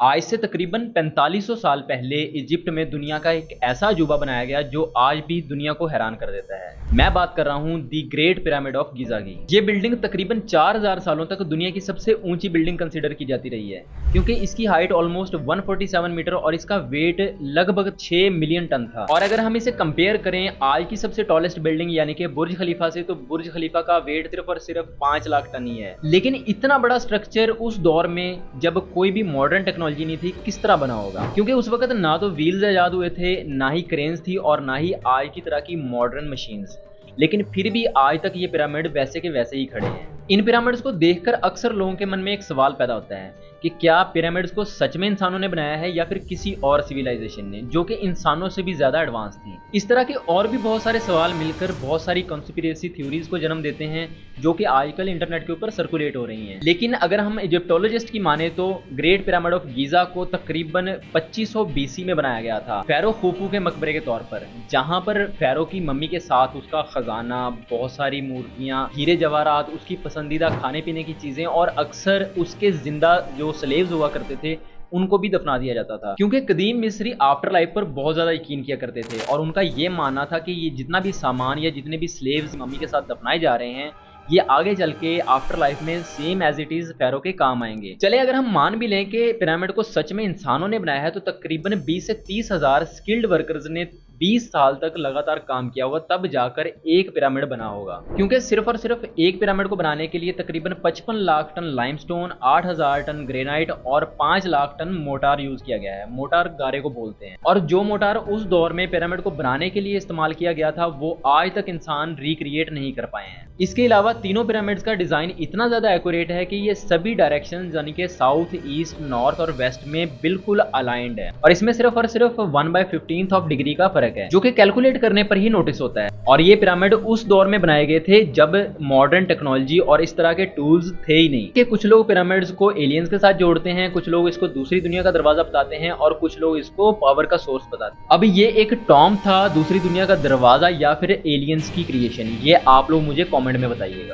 आज से तकरीबन 4500 साल पहले इजिप्ट में दुनिया का एक ऐसा अजूबा बनाया गया जो आज भी दुनिया को हैरान कर देता है। मैं बात कर रहा हूँ the great pyramid of Giza की। ये बिल्डिंग तकरीबन 4000 सालों तक दुनिया की सबसे ऊंची बिल्डिंग कंसीडर की जाती रही है, क्योंकि इसकी हाइट ऑलमोस्ट 147 मीटर और इसका वेट लगभग 6 मिलियन टन था। और अगर हम इसे कंपेयर करें आज की सबसे टॉलेस्ट बिल्डिंग यानी कि बुर्ज खलीफा से, तो बुर्ज खलीफा का वेट सिर्फ और सिर्फ 5 लाख टन ही है। लेकिन इतना बड़ा स्ट्रक्चर उस दौर में जब कोई भी मॉडर्न टेक्नोलॉजी नहीं थी, किस तरह बना होगा? क्योंकि उस वक्त ना तो व्हील्स इजाद हुए थे, ना ही क्रेन्स थी और ना ही आज की तरह की मॉडर्न मशीन्स। लेकिन फिर भी आज तक ये पिरामिड वैसे के वैसे ही खड़े हैं। इन पिरामिड्स को देखकर अक्सर लोगों के मन में एक सवाल पैदा होता है कि क्या पिरामिड्स को सच में इंसानों ने बनाया है या फिर किसी और सिविलाइजेशन ने, जो कि इंसानों से भी ज्यादा एडवांस थी। इस तरह के और भी बहुत सारे सवाल मिलकर बहुत सारी कॉन्स्पिरेसी थ्योरीज को जन्म देते हैं, जो कि आजकल इंटरनेट के ऊपर सर्कुलेट हो रही हैं। लेकिन अगर हम इजिप्टोलॉजिस्ट की माने तो ग्रेट पिरामिड ऑफ गीजा को तकरीबन 2500 BC में बनाया गया था फेरो खुफू के मकबरे के तौर पर, जहां पर फेरो की मम्मी के साथ उसका खजाना, बहुत सारी मूर्तियां, हीरे जवाहरात, उसकी पसंदीदा खाने पीने की चीजें और अक्सर उसके जिंदा जो स्लेव्स हुआ करते थे उनको भी दफना दिया जाता था। क्योंकि कदीम मिस्री आफ्टर लाइफ पर बहुत ज्यादा यकीन किया करते थे और उनका ये मानना था कि ये जितना भी सामान या जितने भी स्लेव्स मम्मी के साथ दफनाए जा रहे हैं, ये आगे चल के आफ्टर लाइफ में सेम एज इट इज फेरो के काम आएंगे। चले अगर हम मान भी लें कि पिरामिड को सच में इंसानों ने बनाया है, तो तकरीबन 20 से 30 हजार स्किल्ड वर्कर्स ने 20 साल तक लगातार काम किया होगा, तब जाकर एक पिरामिड बना होगा। क्योंकि सिर्फ और सिर्फ एक पिरामिड को बनाने के लिए तकरीबन 55 lakh ton limestone, 8000 ton granite और 5 लाख टन मोटार यूज किया गया है। मोटार गारे को बोलते हैं। और जो मोटार उस दौर में पिरामिड को बनाने के लिए इस्तेमाल किया गया था, वो आज तक इंसान रिक्रिएट नहीं कर पाए हैं। इसके अलावा तीनों पिरामिड्स का डिजाइन इतना ज्यादा एक्यूरेट है कि ये सभी डायरेक्शन यानी कि साउथ, ईस्ट, नॉर्थ और वेस्ट में बिल्कुल अलाइंड है। और इसमें सिर्फ और सिर्फ 1/15 ऑफ डिग्री का फर्क है, जो कि कैलकुलेट करने पर ही नोटिस होता है। और ये पिरामिड उस दौर में बनाए गए थे जब मॉडर्न टेक्नोलॉजी और इस तरह के टूल्स थे ही नहीं। कि कुछ लोग पिरामिड्स को एलियंस के साथ जोड़ते हैं, कुछ लोग इसको दूसरी दुनिया का दरवाजा बताते हैं और कुछ लोग इसको पावर का सोर्स बताते हैं। अब ये एक टॉम था, दूसरी दुनिया का दरवाजा या फिर एलियंस की क्रिएशन, ये आप लोग मुझे कॉमेंट में बताइएगा।